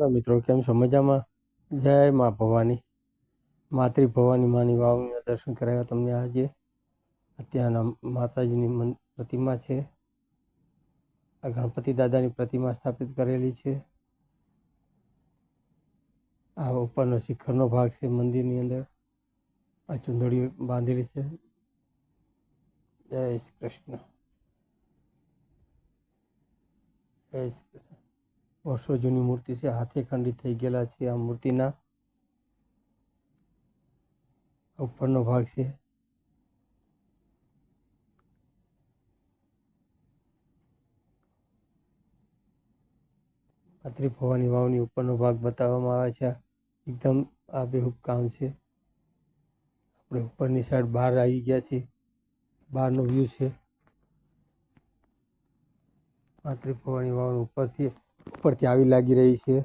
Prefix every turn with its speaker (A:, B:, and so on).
A: Hello મિત્રો, કેમ છો? મજામાં? જય મા ભવાની, માતૃ ભવાની માની વાવના દર્શન કરાવ્યા તમને આજે. અત્યારના માતાજીની પ્રતિમા છે. આ ગણપતિ દાદાની પ્રતિમા સ્થાપિત કરેલી છે. આ ઉપરનો શિખરનો ભાગ છે મંદિરની અંદર. આ ચુંદડી બાંધેલી છે. જય શ્રી કૃષ્ણ. જય શ્રી કૃષ્ણ. વર્ષો જૂની મૂર્તિ છે. હાથે ખંડિત થઈ ગયેલા છે આ મૂર્તિના. ઉપરનો ભાગ છે. માતૃ ભવાની વાવની ઉપરનો ભાગ બતાવવામાં આવે છે. એકદમ આબેહૂબ કામ છે. આપણે ઉપરની સાઈડ બહાર આવી ગયા છીએ. બહારનો વ્યૂ છે. માતૃ ભવાની વાવ ઉપરથી આવી લાગી રહી છે.